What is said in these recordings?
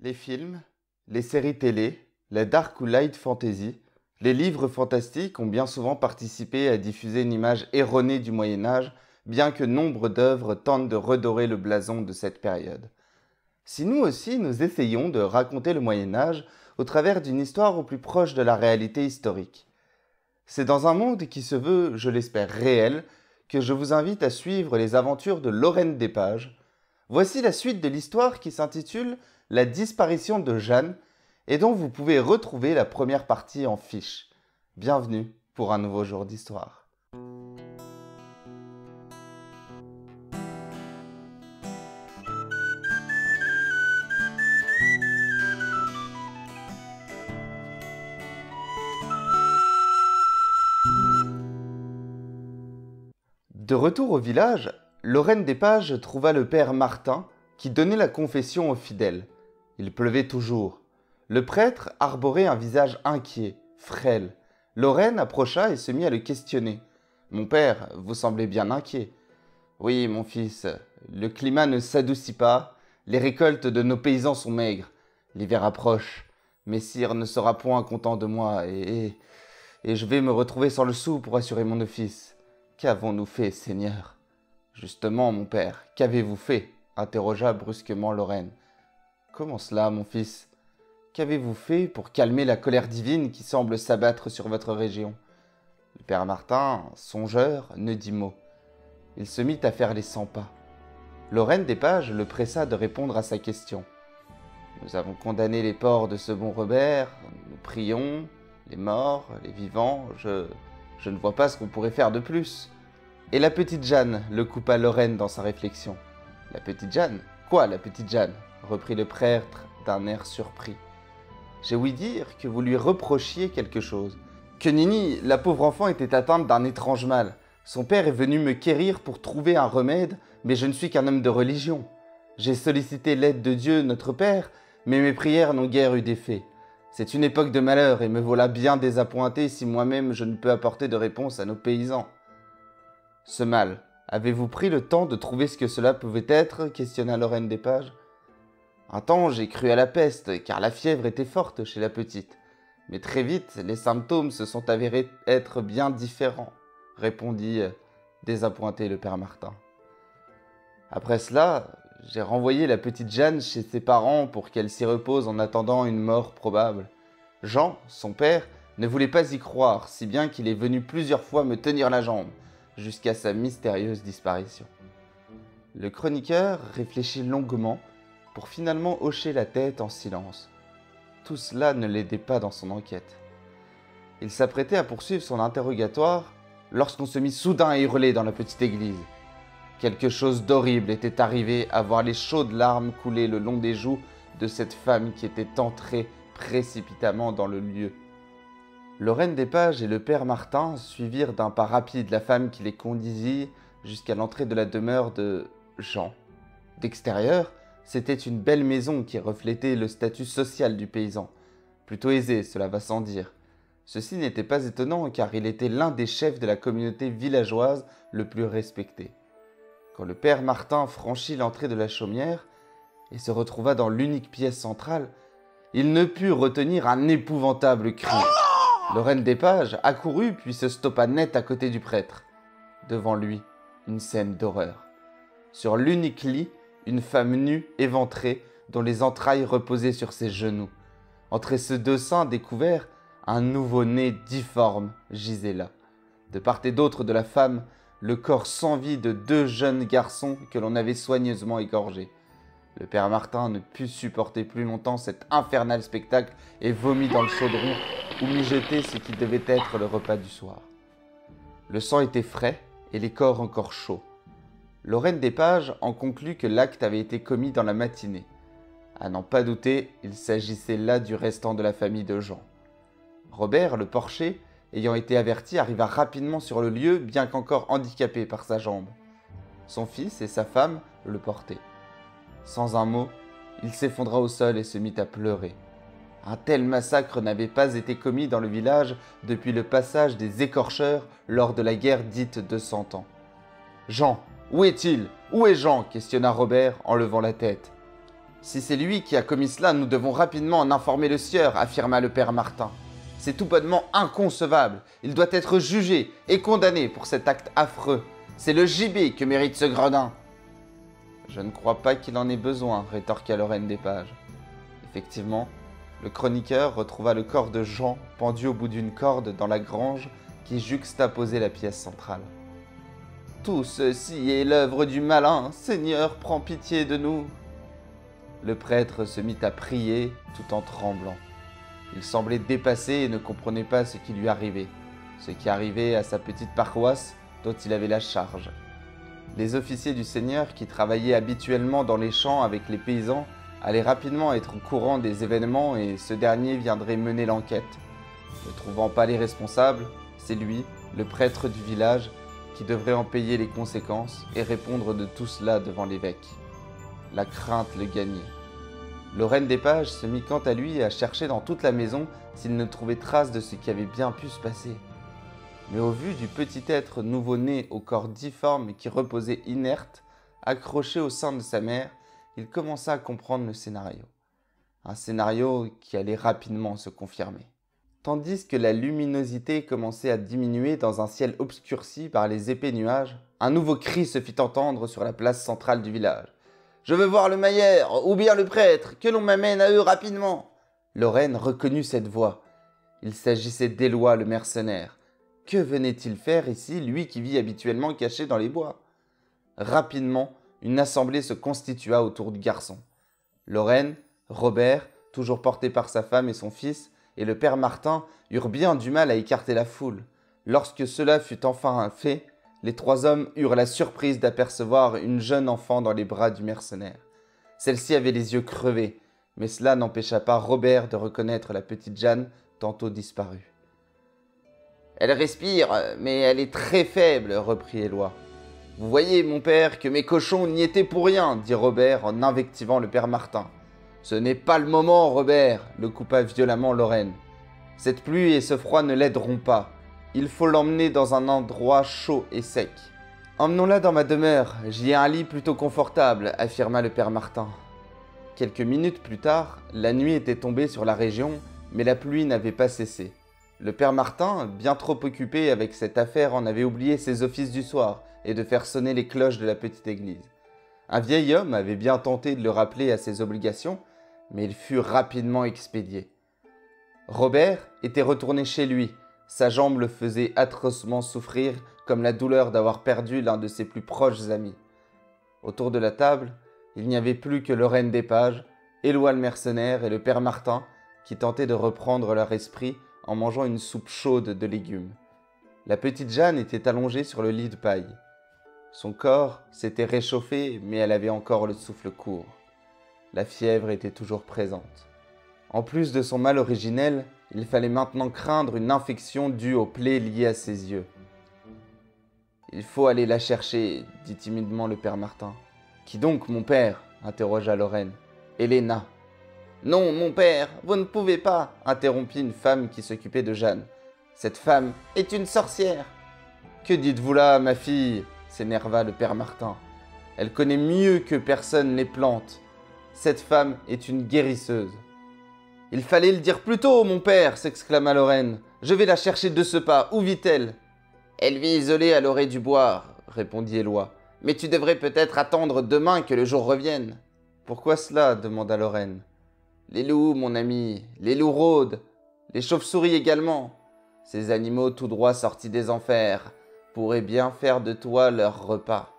Les films, les séries télé, la dark ou light fantasy, les livres fantastiques ont bien souvent participé à diffuser une image erronée du Moyen Âge, bien que nombre d'œuvres tentent de redorer le blason de cette période. Si nous aussi nous essayons de raconter le Moyen Âge au travers d'une histoire au plus proche de la réalité historique. C'est dans un monde qui se veut, je l'espère, réel, que je vous invite à suivre les aventures de Lorraine Despages. Voici la suite de l'histoire qui s'intitule La disparition de Jeanne et dont vous pouvez retrouver la première partie en fiche. Bienvenue pour un nouveau jour d'histoire. De retour au village, Lorraine Despages trouva le père Martin qui donnait la confession aux fidèles. Il pleuvait toujours. Le prêtre arborait un visage inquiet, frêle. Lorraine approcha et se mit à le questionner. « Mon père, vous semblez bien inquiet. »« Oui, mon fils, le climat ne s'adoucit pas, les récoltes de nos paysans sont maigres. L'hiver approche. Messire ne sera point content de moi et je vais me retrouver sans le sou pour assurer mon office. Qu'avons-nous fait, Seigneur ?» ?»« Justement, mon père, qu'avez-vous fait ?» interrogea brusquement Lorraine. « Comment cela, mon fils ? Qu'avez-vous fait pour calmer la colère divine qui semble s'abattre sur votre région ?» Le père Martin, songeur, ne dit mot. Il se mit à faire les 100 pas. Lorraine Despages le pressa de répondre à sa question. « Nous avons condamné les porcs de ce bon Robert, nous prions, les morts, les vivants, je ne vois pas ce qu'on pourrait faire de plus. » Et la petite Jeanne, le coupa Lorraine dans sa réflexion. « La petite Jeanne ? Quoi, la petite Jeanne ?» reprit le prêtre d'un air surpris. « J'ai ouï dire que vous lui reprochiez quelque chose. Que Nini, la pauvre enfant, était atteinte d'un étrange mal. Son père est venu me quérir pour trouver un remède, mais je ne suis qu'un homme de religion. J'ai sollicité l'aide de Dieu, notre Père, mais mes prières n'ont guère eu d'effet. C'est une époque de malheur et me voilà bien désappointé si moi-même je ne peux apporter de réponse à nos paysans. » « Ce mal, avez-vous pris le temps de trouver ce que cela pouvait être ?» questionna Lorraine Despages. « Un temps, j'ai cru à la peste, car la fièvre était forte chez la petite. Mais très vite, les symptômes se sont avérés être bien différents, » répondit désappointé le père Martin. « Après cela, j'ai renvoyé la petite Jeanne chez ses parents pour qu'elle s'y repose en attendant une mort probable. Jean, son père, ne voulait pas y croire, si bien qu'il est venu plusieurs fois me tenir la jambe, jusqu'à sa mystérieuse disparition. » Le chroniqueur réfléchit longuement pour finalement hocher la tête en silence. Tout cela ne l'aidait pas dans son enquête. Il s'apprêtait à poursuivre son interrogatoire lorsqu'on se mit soudain à hurler dans la petite église. Quelque chose d'horrible était arrivé à voir les chaudes larmes couler le long des joues de cette femme qui était entrée précipitamment dans le lieu. Lorraine Despages et le père Martin suivirent d'un pas rapide la femme qui les conduisit jusqu'à l'entrée de la demeure de Jean. D'extérieur, c'était une belle maison qui reflétait le statut social du paysan. Plutôt aisé, cela va sans dire. Ceci n'était pas étonnant car il était l'un des chefs de la communauté villageoise le plus respecté. Quand le père Martin franchit l'entrée de la chaumière et se retrouva dans l'unique pièce centrale, il ne put retenir un épouvantable cri. Lorraine Despages accourut puis se stoppa net à côté du prêtre. Devant lui, une scène d'horreur. Sur l'unique lit, une femme nue, éventrée, dont les entrailles reposaient sur ses genoux. Entre ces deux seins découverts, un nouveau-né difforme gisait là. De part et d'autre de la femme, le corps sans vie de deux jeunes garçons que l'on avait soigneusement égorgés. Le père Martin ne put supporter plus longtemps cet infernal spectacle et vomit dans le chaudron où mijotait ce qui devait être le repas du soir. Le sang était frais et les corps encore chauds. Lorraine Despages en conclut que l'acte avait été commis dans la matinée. À n'en pas douter, il s'agissait là du restant de la famille de Jean. Robert, le porcher, ayant été averti, arriva rapidement sur le lieu, bien qu'encore handicapé par sa jambe. Son fils et sa femme le portaient. Sans un mot, il s'effondra au sol et se mit à pleurer. Un tel massacre n'avait pas été commis dans le village depuis le passage des écorcheurs lors de la guerre dite de 100 ans. « Jean, où est-il ? Où est Jean ?» questionna Robert en levant la tête. Si c'est lui qui a commis cela, nous devons rapidement en informer le sieur, affirma le père Martin. C'est tout bonnement inconcevable. Il doit être jugé et condamné pour cet acte affreux. C'est le gibet que mérite ce gredin. Je ne crois pas qu'il en ait besoin, rétorqua Lorraine des Pages. Effectivement, le chroniqueur retrouva le corps de Jean pendu au bout d'une corde dans la grange qui juxtaposait la pièce centrale. Tout ceci est l'œuvre du malin. Seigneur, prends pitié de nous. Le prêtre se mit à prier tout en tremblant. Il semblait dépassé et ne comprenait pas ce qui lui arrivait, ce qui arrivait à sa petite paroisse dont il avait la charge. Les officiers du Seigneur qui travaillaient habituellement dans les champs avec les paysans allaient rapidement être au courant des événements et ce dernier viendrait mener l'enquête. Ne trouvant pas les responsables, c'est lui, le prêtre du village, qui devrait en payer les conséquences et répondre de tout cela devant l'évêque. La crainte le gagnait. Lorraine des Pages se mit quant à lui à chercher dans toute la maison s'il ne trouvait trace de ce qui avait bien pu se passer. Mais au vu du petit être nouveau-né au corps difforme qui reposait inerte, accroché au sein de sa mère, il commença à comprendre le scénario. Un scénario qui allait rapidement se confirmer. Tandis que la luminosité commençait à diminuer dans un ciel obscurci par les épais nuages, un nouveau cri se fit entendre sur la place centrale du village. « Je veux voir le mailleur, ou bien le prêtre, que l'on m'amène à eux rapidement !» Lorraine reconnut cette voix. Il s'agissait d'Éloi le mercenaire. Que venait-il faire ici, lui qui vit habituellement caché dans les bois? Rapidement, une assemblée se constitua autour du garçon. Lorraine, Robert, toujours porté par sa femme et son fils, et le père Martin eurent bien du mal à écarter la foule. Lorsque cela fut enfin fait, les trois hommes eurent la surprise d'apercevoir une jeune enfant dans les bras du mercenaire. Celle-ci avait les yeux crevés, mais cela n'empêcha pas Robert de reconnaître la petite Jeanne, tantôt disparue. « Elle respire, mais elle est très faible, » reprit Éloi. « Vous voyez, mon père, que mes cochons n'y étaient pour rien, » dit Robert en invectivant le père Martin. « Ce n'est pas le moment, Robert, » le coupa violemment Lorraine. « Cette pluie et ce froid ne l'aideront pas. Il faut l'emmener dans un endroit chaud et sec. »« Emmenons-la dans ma demeure, j'y ai un lit plutôt confortable, » affirma le père Martin. Quelques minutes plus tard, la nuit était tombée sur la région, mais la pluie n'avait pas cessé. Le père Martin, bien trop occupé avec cette affaire, en avait oublié ses offices du soir et de faire sonner les cloches de la petite église. Un vieil homme avait bien tenté de le rappeler à ses obligations, mais il fut rapidement expédié. Robert était retourné chez lui. Sa jambe le faisait atrocement souffrir, comme la douleur d'avoir perdu l'un de ses plus proches amis. Autour de la table, il n'y avait plus que Lorraine des Pages, Éloi le mercenaire et le père Martin, qui tentaient de reprendre leur esprit en mangeant une soupe chaude de légumes. La petite Jeanne était allongée sur le lit de paille. Son corps s'était réchauffé, mais elle avait encore le souffle court. La fièvre était toujours présente. En plus de son mal originel, il fallait maintenant craindre une infection due aux plaies liées à ses yeux. « Il faut aller la chercher, » dit timidement le père Martin. « Qui donc, mon père ?» interrogea Lorraine. « Héléna. »« Non, mon père, vous ne pouvez pas, » interrompit une femme qui s'occupait de Jeanne. « Cette femme est une sorcière. »« Que dites-vous là, ma fille ?» s'énerva le père Martin. « Elle connaît mieux que personne les plantes. Cette femme est une guérisseuse. »« Il fallait le dire plus tôt, mon père !» s'exclama Lorraine. « Je vais la chercher de ce pas. Où vit-elle ?»« Elle vit isolée à l'orée du bois, » répondit Éloi. « Mais tu devrais peut-être attendre demain que le jour revienne. »« Pourquoi cela ?» demanda Lorraine. « Les loups, mon ami, les loups rôdent, les chauves-souris également. Ces animaux tout droit sortis des enfers pourraient bien faire de toi leur repas. »«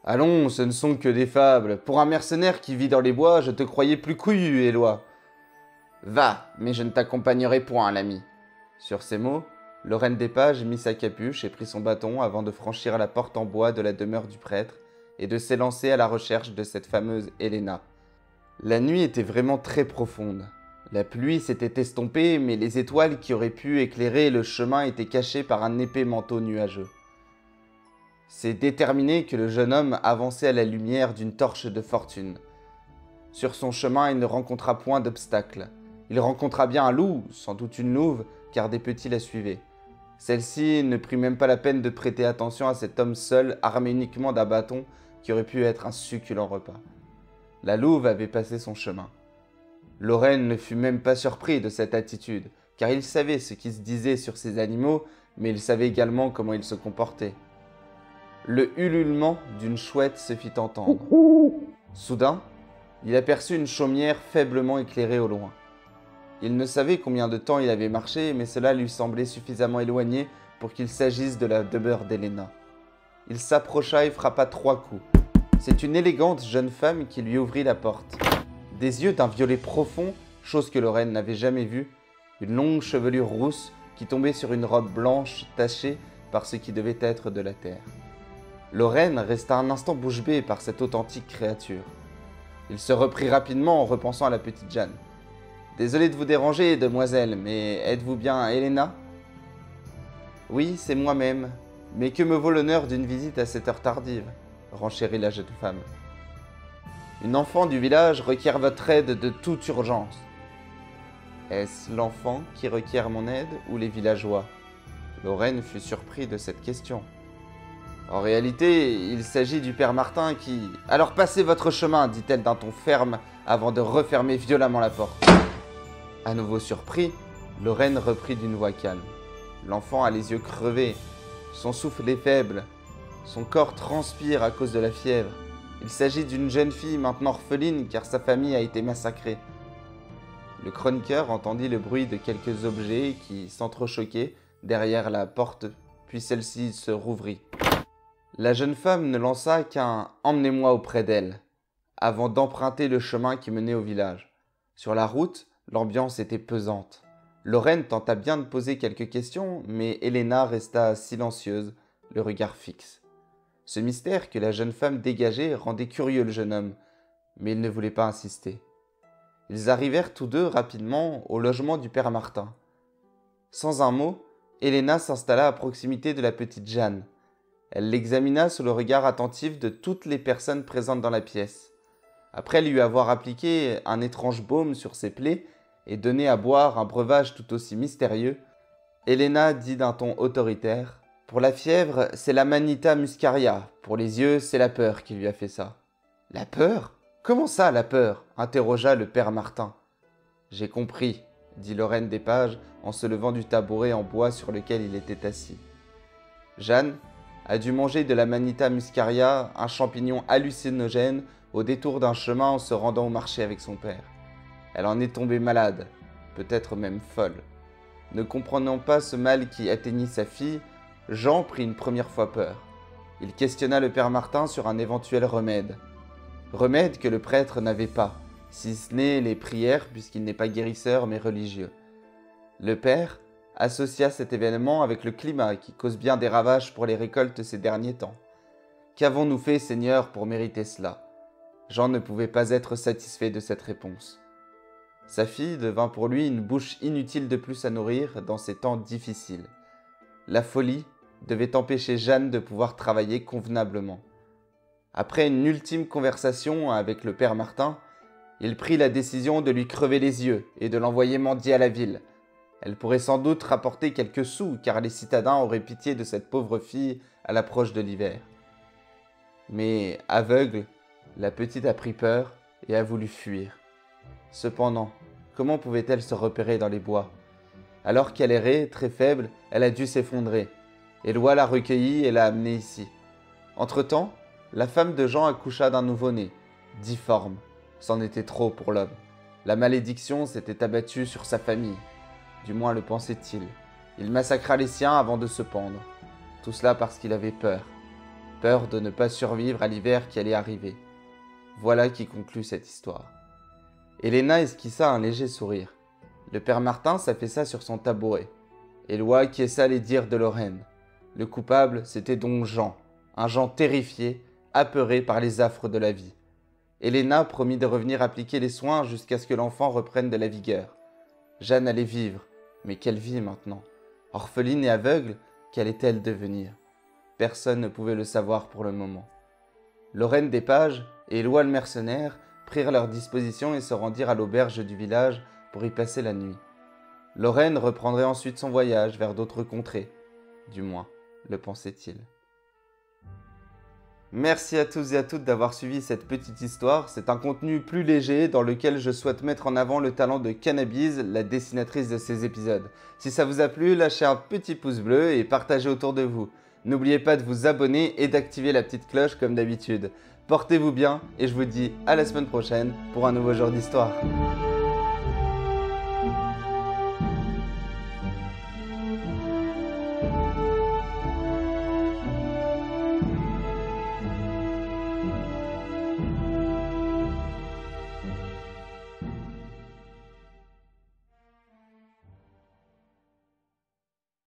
Allons, ce ne sont que des fables. Pour un mercenaire qui vit dans les bois, je te croyais plus couillu, Éloi. »« Va, mais je ne t'accompagnerai point, l'ami. » Sur ces mots, Lorraine des Pages mit sa capuche et prit son bâton avant de franchir la porte en bois de la demeure du prêtre et de s'élancer à la recherche de cette fameuse Héléna. La nuit était vraiment très profonde. La pluie s'était estompée, mais les étoiles qui auraient pu éclairer le chemin étaient cachées par un épais manteau nuageux. C'est déterminé que le jeune homme avançait à la lumière d'une torche de fortune. Sur son chemin, il ne rencontra point d'obstacle. Il rencontra bien un loup, sans doute une louve, car des petits la suivaient. Celle-ci ne prit même pas la peine de prêter attention à cet homme seul, armé uniquement d'un bâton, qui aurait pu être un succulent repas. La louve avait passé son chemin. Lorraine ne fut même pas surpris de cette attitude, car il savait ce qui se disait sur ces animaux, mais il savait également comment ils se comportaient. Le ululement d'une chouette se fit entendre. Soudain, il aperçut une chaumière faiblement éclairée au loin. Il ne savait combien de temps il avait marché, mais cela lui semblait suffisamment éloigné pour qu'il s'agisse de la demeure d'Helena. Il s'approcha et frappa 3 coups. C'est une élégante jeune femme qui lui ouvrit la porte. Des yeux d'un violet profond, chose que Lorraine n'avait jamais vue, une longue chevelure rousse qui tombait sur une robe blanche tachée par ce qui devait être de la terre. Lorraine resta un instant bouche bée par cette authentique créature. Il se reprit rapidement en repensant à la petite Jeanne. « Désolé de vous déranger, demoiselle, mais êtes-vous bien Helena ?»« Oui, c'est moi-même. Mais que me vaut l'honneur d'une visite à cette heure tardive ?» renchérit la jeune femme. « Une enfant du village requiert votre aide de toute urgence. » Est-ce l'enfant qui requiert mon aide ou les villageois? Lorraine fut surpris de cette question. En réalité, il s'agit du père Martin qui... « Alors passez votre chemin, dit-elle d'un ton ferme avant de refermer violemment la porte. À nouveau surpris, Lorraine reprit d'une voix calme. L'enfant a les yeux crevés, son souffle est faible, son corps transpire à cause de la fièvre. Il s'agit d'une jeune fille maintenant orpheline car sa famille a été massacrée. Le chroniqueur entendit le bruit de quelques objets qui s'entrechoquaient derrière la porte, puis celle-ci se rouvrit. La jeune femme ne lança qu'un « emmenez-moi auprès d'elle » avant d'emprunter le chemin qui menait au village. Sur la route, l'ambiance était pesante. Lorraine tenta bien de poser quelques questions, mais Helena resta silencieuse, le regard fixe. Ce mystère que la jeune femme dégageait rendait curieux le jeune homme, mais il ne voulait pas insister. Ils arrivèrent tous deux rapidement au logement du père Martin. Sans un mot, Helena s'installa à proximité de la petite Jeanne. Elle l'examina sous le regard attentif de toutes les personnes présentes dans la pièce. Après lui avoir appliqué un étrange baume sur ses plaies et donné à boire un breuvage tout aussi mystérieux, Helena dit d'un ton autoritaire « Pour la fièvre, c'est la Manita muscaria. Pour les yeux, c'est la peur qui lui a fait ça. »« La peur ? Comment ça, la peur ?» interrogea le père Martin. « J'ai compris, » dit Lorraine des Pages en se levant du tabouret en bois sur lequel il était assis. Jeanne a dû manger de la Manita muscaria, un champignon hallucinogène, au détour d'un chemin en se rendant au marché avec son père. Elle en est tombée malade, peut-être même folle. Ne comprenant pas ce mal qui atteignit sa fille, Jean prit une première fois peur. Il questionna le père Martin sur un éventuel remède. Remède que le prêtre n'avait pas, si ce n'est les prières puisqu'il n'est pas guérisseur mais religieux. Le père associa cet événement avec le climat qui cause bien des ravages pour les récoltes ces derniers temps. Qu'avons-nous fait, Seigneur, pour mériter cela? Jean ne pouvait pas être satisfait de cette réponse. Sa fille devint pour lui une bouche inutile de plus à nourrir dans ces temps difficiles. La folie devait empêcher Jeanne de pouvoir travailler convenablement. Après une ultime conversation avec le père Martin, il prit la décision de lui crever les yeux et de l'envoyer mendier à la ville. Elle pourrait sans doute rapporter quelques sous car les citadins auraient pitié de cette pauvre fille à l'approche de l'hiver. Mais aveugle, la petite a pris peur et a voulu fuir. Cependant, comment pouvait-elle se repérer dans les bois? Alors qu'elle errait, très faible, elle a dû s'effondrer. Éloi l'a recueillie et l'a amenée ici. Entre-temps, la femme de Jean accoucha d'un nouveau-né, difforme. C'en était trop pour l'homme. La malédiction s'était abattue sur sa famille. Du moins le pensait-il. Il massacra les siens avant de se pendre. Tout cela parce qu'il avait peur. Peur de ne pas survivre à l'hiver qui allait arriver. Voilà qui conclut cette histoire. Helena esquissa un léger sourire. Le père Martin s'affaissa sur son tabouret. Éloi acquiesça les dires de Lorraine. Le coupable, c'était donc Jean, un Jean terrifié, apeuré par les affres de la vie. Helena promit de revenir appliquer les soins jusqu'à ce que l'enfant reprenne de la vigueur. Jeanne allait vivre, mais quelle vie maintenant? Orpheline et aveugle, qu'allait-elle devenir? Personne ne pouvait le savoir pour le moment. Lorraine des Pages et Éloi le mercenaire prirent leurs dispositions et se rendirent à l'auberge du village pour y passer la nuit. Lorraine reprendrait ensuite son voyage vers d'autres contrées, du moins, le pensait-il. Merci à tous et à toutes d'avoir suivi cette petite histoire. C'est un contenu plus léger dans lequel je souhaite mettre en avant le talent de Cannabise, la dessinatrice de ces épisodes. Si ça vous a plu, lâchez un petit pouce bleu et partagez autour de vous. N'oubliez pas de vous abonner et d'activer la petite cloche comme d'habitude. Portez-vous bien et je vous dis à la semaine prochaine pour un nouveau jour d'histoire.